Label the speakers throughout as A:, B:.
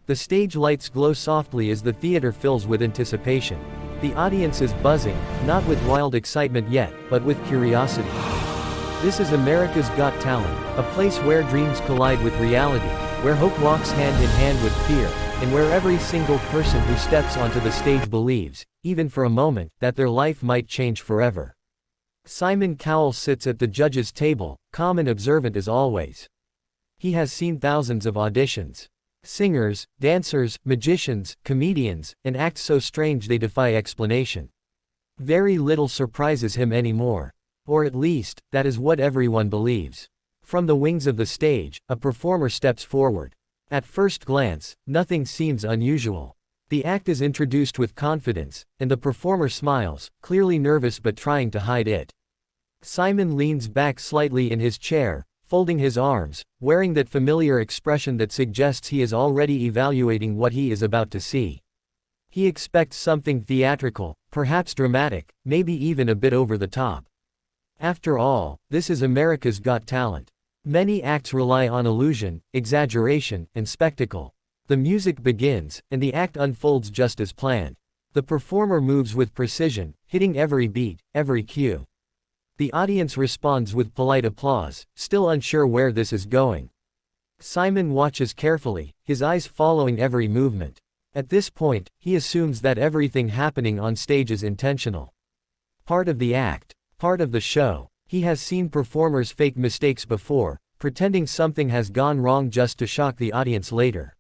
A: The stage lights glow softly as the theater fills with anticipation. The audience is buzzing, not with wild excitement yet, but with curiosity. This is America's Got Talent, a place where dreams collide with reality, where hope walks hand in hand with fear, and where every single person who steps onto the stage believes, even for a moment, that their life might change forever. Simon Cowell sits at the judges' table, calm and observant as always. He has seen thousands of auditions. Singers, dancers, magicians, comedians, and acts so strange they defy explanation. Very little surprises him anymore. Or at least, that is what everyone believes. From the wings of the stage, a performer steps forward. At first glance, nothing seems unusual. The act is introduced with confidence, and the performer smiles, clearly nervous but trying to hide it. Simon leans back slightly in his chair, folding his arms, wearing that familiar expression that suggests he is already evaluating what he is about to see. He expects something theatrical, perhaps dramatic, maybe even a bit over the top. After all, this is America's Got Talent. Many acts rely on illusion, exaggeration, and spectacle. The music begins, and the act unfolds just as planned. The performer moves with precision, hitting every beat, every cue. The audience responds with polite applause, still unsure where this is going. Simon watches carefully, his eyes following every movement. At this point, he assumes that everything happening on stage is intentional. Part of the act, part of the show. He has seen performers fake mistakes before, pretending something has gone wrong just to shock the audience later.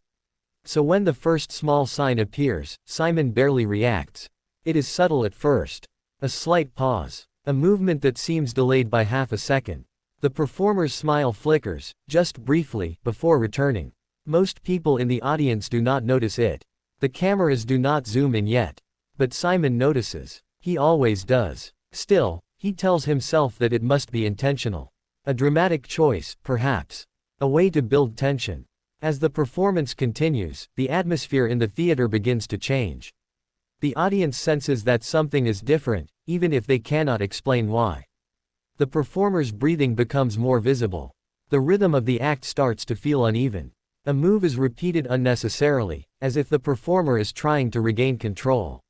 A: So when the first small sign appears, Simon barely reacts. It is subtle at first. A slight pause. A movement that seems delayed by half a second. The performer's smile flickers, just briefly, before returning. Most people in the audience do not notice it. The cameras do not zoom in yet. But Simon notices. He always does. Still, he tells himself that it must be intentional. A dramatic choice, perhaps. A way to build tension. As the performance continues, the atmosphere in the theater begins to change. The audience senses that something is different, even if they cannot explain why. The performer's breathing becomes more visible. The rhythm of the act starts to feel uneven. A move is repeated unnecessarily, as if the performer is trying to regain control.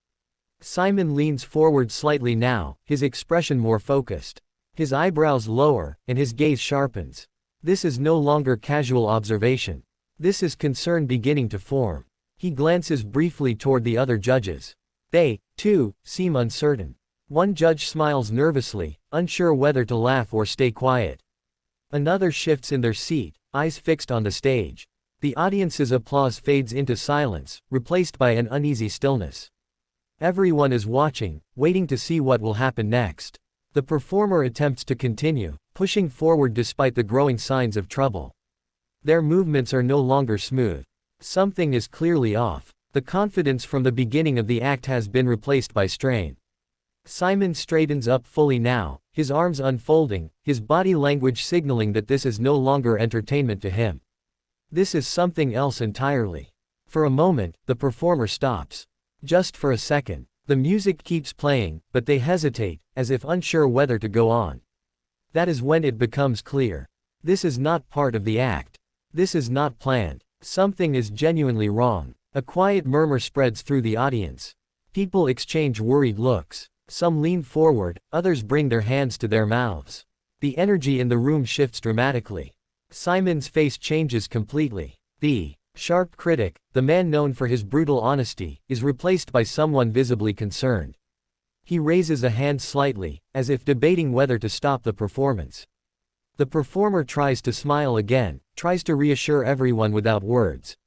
A: Simon leans forward slightly now, his expression more focused. His eyebrows lower, and his gaze sharpens. This is no longer casual observation. This is concern beginning to form. He glances briefly toward the other judges. They, too, seem uncertain. One judge smiles nervously, unsure whether to laugh or stay quiet. Another shifts in their seat, eyes fixed on the stage. The audience's applause fades into silence, replaced by an uneasy stillness. Everyone is watching, waiting to see what will happen next. The performer attempts to continue, pushing forward despite the growing signs of trouble. Their movements are no longer smooth. Something is clearly off. The confidence from the beginning of the act has been replaced by strain. Simon straightens up fully now, his arms unfolding, his body language signaling that this is no longer entertainment to him. This is something else entirely. For a moment, the performer stops. Just for a second. The music keeps playing, but they hesitate, as if unsure whether to go on. That is when it becomes clear. This is not part of the act. This is not planned. Something is genuinely wrong. A quiet murmur spreads through the audience. People exchange worried looks. Some lean forward, others bring their hands to their mouths. The energy in the room shifts dramatically. Simon's face changes completely. The sharp critic, the man known for his brutal honesty, is replaced by someone visibly concerned. He raises a hand slightly, as if debating whether to stop the performance. The performer tries to smile again, tries to reassure everyone without words.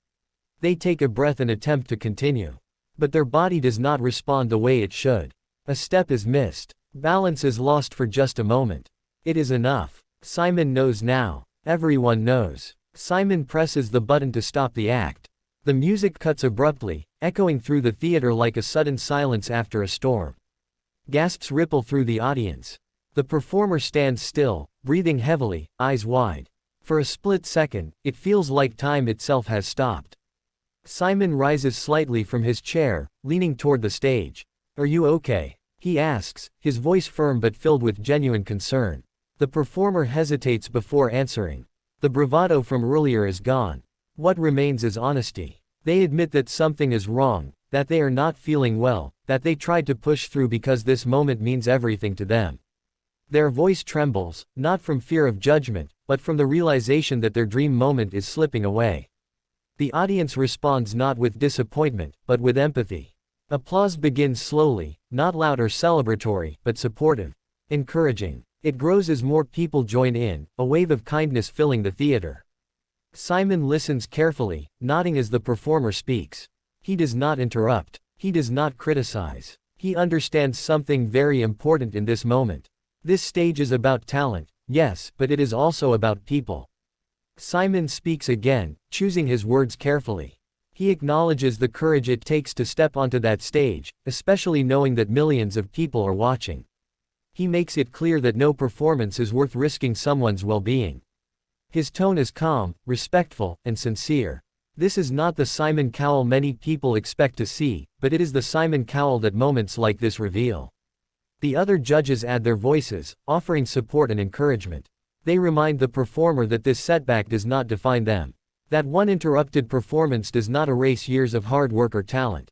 A: They take a breath and attempt to continue. But their body does not respond the way it should. A step is missed. Balance is lost for just a moment. It is enough. Simon knows now. Everyone knows. Simon presses the button to stop the act. The music cuts abruptly, echoing through the theater like a sudden silence after a storm. Gasps ripple through the audience. The performer stands still, breathing heavily, eyes wide. For a split second, it feels like time itself has stopped. Simon rises slightly from his chair, leaning toward the stage. "Are you okay?" he asks, his voice firm but filled with genuine concern. The performer hesitates before answering. The bravado from earlier is gone. What remains is honesty. They admit that something is wrong, that they are not feeling well, that they tried to push through because this moment means everything to them. Their voice trembles, not from fear of judgment, but from the realization that their dream moment is slipping away. The audience responds not with disappointment, but with empathy. Applause begins slowly, not loud or celebratory, but supportive, encouraging. It grows as more people join in, a wave of kindness filling the theater. Simon listens carefully, nodding as the performer speaks. He does not interrupt. He does not criticize. He understands something very important in this moment. This stage is about talent, yes, but it is also about people. Simon speaks again, choosing his words carefully. He acknowledges the courage it takes to step onto that stage, especially knowing that millions of people are watching. He makes it clear that no performance is worth risking someone's well-being. His tone is calm, respectful, and sincere. This is not the Simon Cowell many people expect to see, but it is the Simon Cowell that moments like this reveal. The other judges add their voices, offering support and encouragement. They remind the performer that this setback does not define them. That one interrupted performance does not erase years of hard work or talent.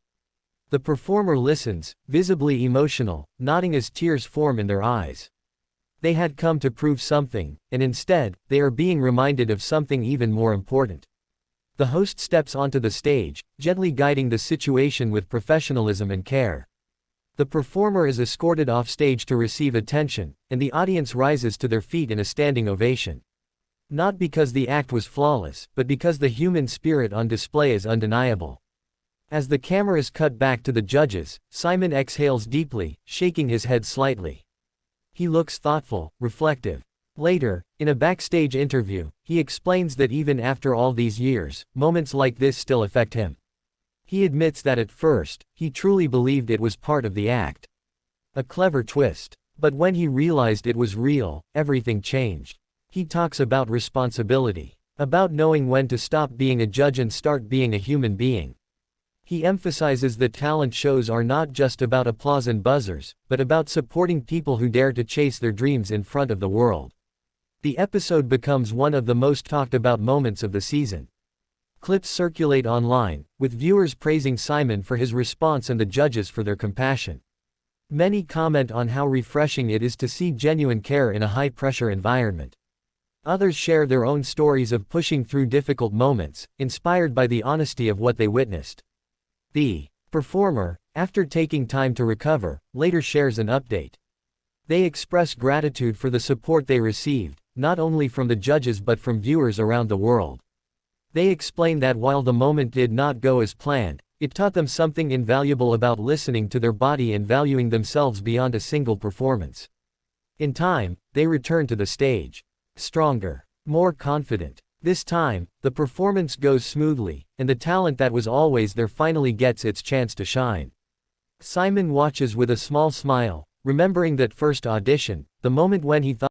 A: The performer listens, visibly emotional, nodding as tears form in their eyes. They had come to prove something, and instead, they are being reminded of something even more important. The host steps onto the stage, gently guiding the situation with professionalism and care. The performer is escorted off stage to receive attention, and the audience rises to their feet in a standing ovation. Not because the act was flawless, but because the human spirit on display is undeniable. As the camera is cut back to the judges, Simon exhales deeply, shaking his head slightly. He looks thoughtful, reflective. Later, in a backstage interview, he explains that even after all these years, moments like this still affect him. He admits that at first, he truly believed it was part of the act. A clever twist. But when he realized it was real, everything changed. He talks about responsibility. About knowing when to stop being a judge and start being a human being. He emphasizes that talent shows are not just about applause and buzzers, but about supporting people who dare to chase their dreams in front of the world. The episode becomes one of the most talked about moments of the season. Clips circulate online, with viewers praising Simon for his response and the judges for their compassion. Many comment on how refreshing it is to see genuine care in a high-pressure environment. Others share their own stories of pushing through difficult moments, inspired by the honesty of what they witnessed. The performer, after taking time to recover, later shares an update. They express gratitude for the support they received, not only from the judges but from viewers around the world. They explain that while the moment did not go as planned, it taught them something invaluable about listening to their body and valuing themselves beyond a single performance. In time, they return to the stage. Stronger, more confident. This time, the performance goes smoothly, and the talent that was always there finally gets its chance to shine. Simon watches with a small smile, remembering that first audition, the moment when he thought